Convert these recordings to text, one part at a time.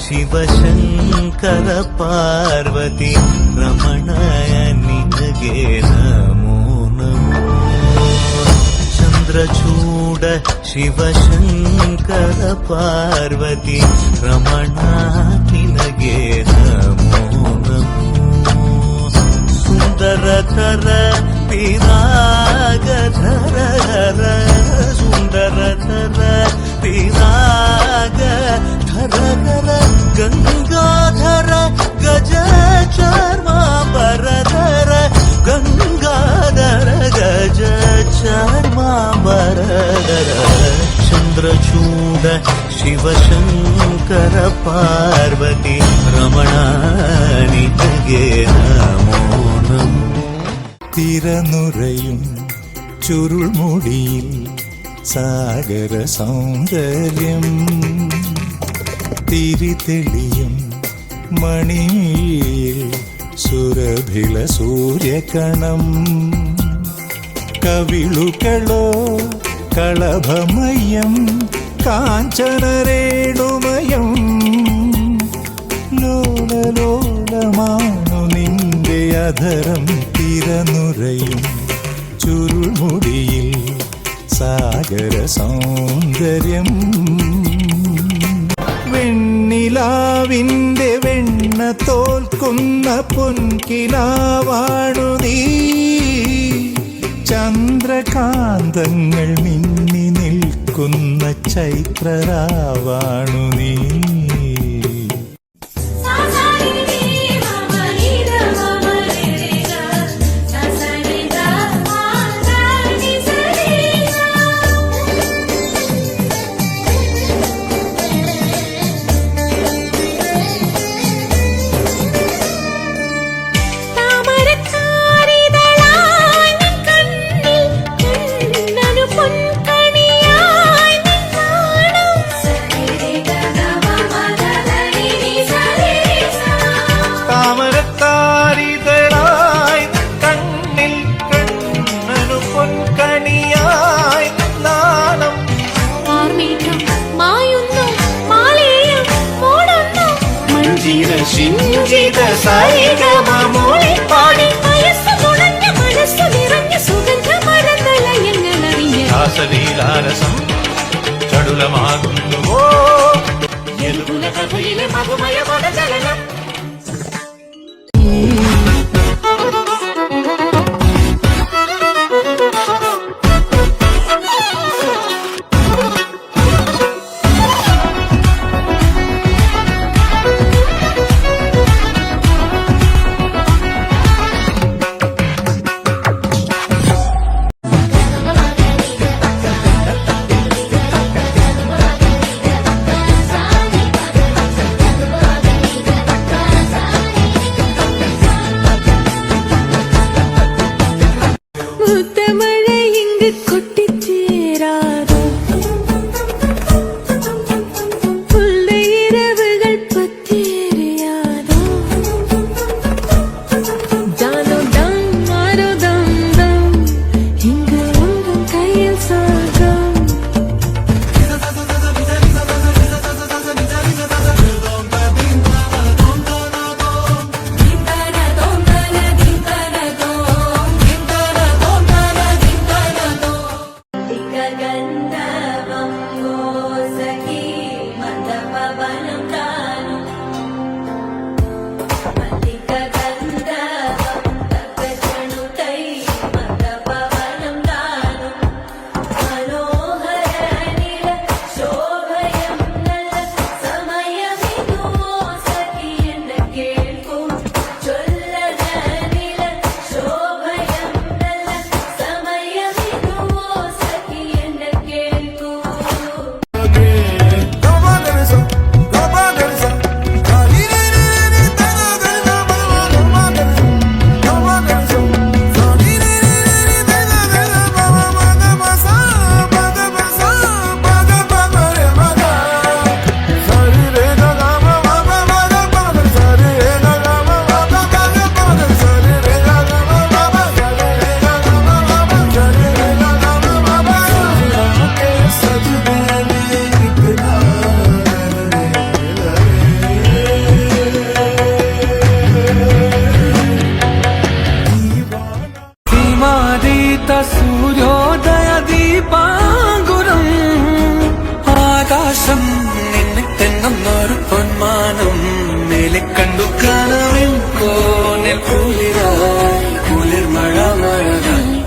ಶಿವಶಂಕರ ಪಾರ್ವತಿ ರಮಣ ನಿನಗೆ ನಮೋ ನಮೋ. ಚಂದ್ರಚೂಡ ಶಿವಶಂಕರ ಪಾರ್ವತಿ ರಮಣ ನಿನಗೆ ನಮೋ ನಮೋ. ಸುಂದರಧರ ಪಿರಾಗಧರ ಸುಂದರಧರ ಪಿರಾಗಧರ ಗಂಗಾಧರ ಗಜ ಚರ್ಮಾಂಬರಧರ ಗಂಗಾಧರ ಗಜ ಚರ್ಮಾಂಬರಧರ. ಚಂದ್ರಚೂಡ ಶಿವಶಂಕರ ಪಾರ್ವತಿ ರಮಣ ನಿನಗೆ ನಮೋ ನಮೋ. തിരനുറയും ചുരുൾമുടിയിൽ സാഗര സൗന്ദര്യം തിരിതെളിയും മണിയിൽ സുരഭില സൂര്യകണം കവിളുകളോ കളഭമയം കാഞ്ചനരേണുമയം ലോലലോലമാണു നിന്റെ അധരം തിരനുറയും ചുരുൾമുടിയിൽ സാഗര സൗന്ദര്യം. വെണ്ണിലാവിൻ്റെ വെണ്ണ തോൽക്കുന്ന പൊൻകിനാവാണു നീ. ചന്ദ്രകാന്തങ്ങൾ മിന്നി നിൽക്കുന്ന ചൈത്രരാവാണു നീ.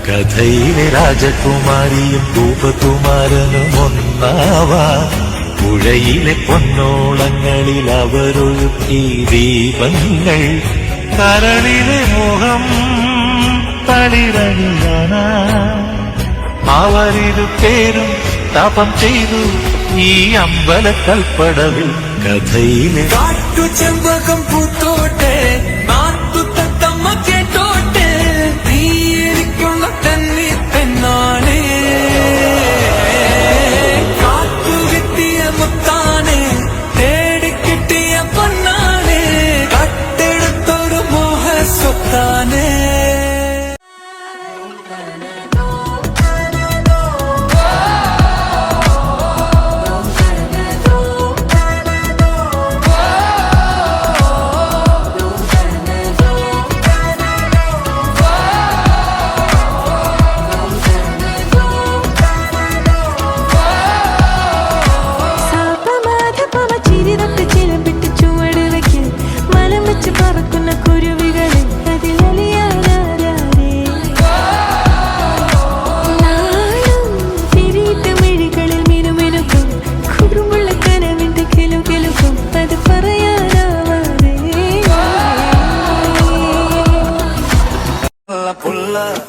കഥയിലെ രാജകുമാരിയും ഭൂപകുമാരനും ഒന്നാവാ പുഴയിലെ പൊന്നോളങ്ങളിൽ അവരൊഴുക്കി ദീപങ്ങൾ കരളിലെ മോഹം തളിരണിയാനാ അവരിരു പേരും തപം ചെയ്തു ഈ അമ്പലക്കൽപ്പടവിൽ കഥയിലെ കാട്ടു ചെമ്പകം പൂത്തോട്ടെ നാട്ടു തത്തമ്മ കേട്ടോട്ടെ നീ എനിക്കുള്ള തന്നി പെണ്ണാണ് കാട്ടു കിട്ടിയ മുത്താനെ തേടി കിട്ടിയ പൊന്നാണ് കട്ടെടുത്തൊരു മോഹ സ്വത്താനേ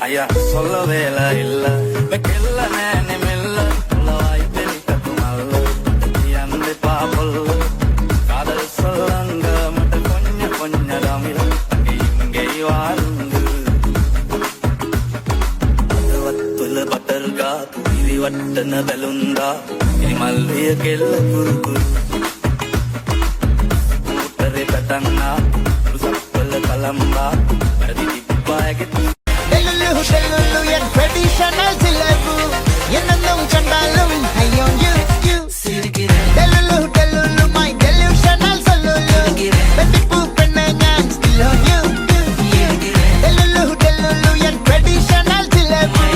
ஐயா சொல்ல வேலை இல்ல வெக்கல்ல நேனே மெல்ல வாய் தெளிக்கும் அல்ல அந்த பாபல்ல காதல் சொல்லங்க மட்டும் கொஞ்சம் கொஞ்சம் தமிழ் இங்கே வாருந்து வத்துல பட்டர்கா இது வட்டன பெலுந்தா இது மல்லிய கெல்ல குறுக்கு முட்டரை பட்டன்னா சப்பல கலம்பா பிரதி பாயகிட்டு ട്രഡീഷണൽ ചിലവ് എന്നും കണ്ടാലും അയ്യോ you delulu delulu my delusional സൊല്ലുലു വെട്ടിപ്പൂ പെണ്ണെ ഞാൻ still on you delulu delulu എൻ ട്രഡീഷണൽ ചിലവ്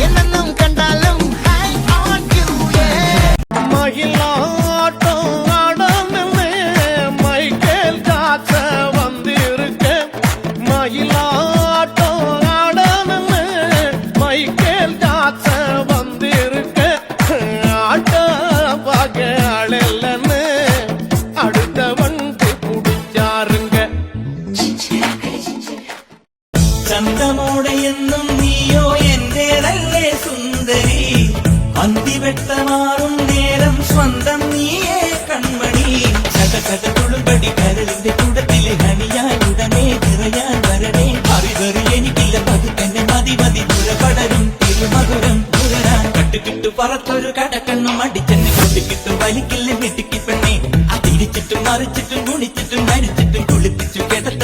എന്നും കണ്ടാലും ഹൈ ഓൺ യു மயிலாட்டம் ஆடமே மைக்கேல் ஜாக்ச வந்திருக்க மயிலாட்டம் ஆடமே மைக்கேல் ஜாக்ச வந்திருக்க ஆட்ட பாக்க ஆளல்லன்னு அடுத்தவன்கு பிடிச்சாருங்க ചന്തമോടെ എന്നും നീയോ എന്റേതല്ലേ സുന്ദരി അന്തിവെട്ടമാറും നേരം സ്വന്തം നീയേ കൺമണി ചത തുളുപടി കരളിന്റെ കുടത്തിലെ ഹണിയാൻ ഉടനെ നിറയാൻ വരണേ അറിവറി എനിക്കില്ല പതുക്കന്നെ മതി മതി പുറപടരും തിരുമധുരം പുലരാൻ കട്ടുകിട്ടു പറത്തൊരു കടക്കണ്ണും അടിച്ചെന്നെ കൊട്ടിക്കിട്ടു വലിക്കില്ല മിടുക്കി പെണ്ണെ അതിരിച്ചിട്ടും മറിച്ചിട്ടും ഗുണിച്ചിട്ടും മരിച്ചിട്ടും കുളിപ്പിച്ചു കിടത്തി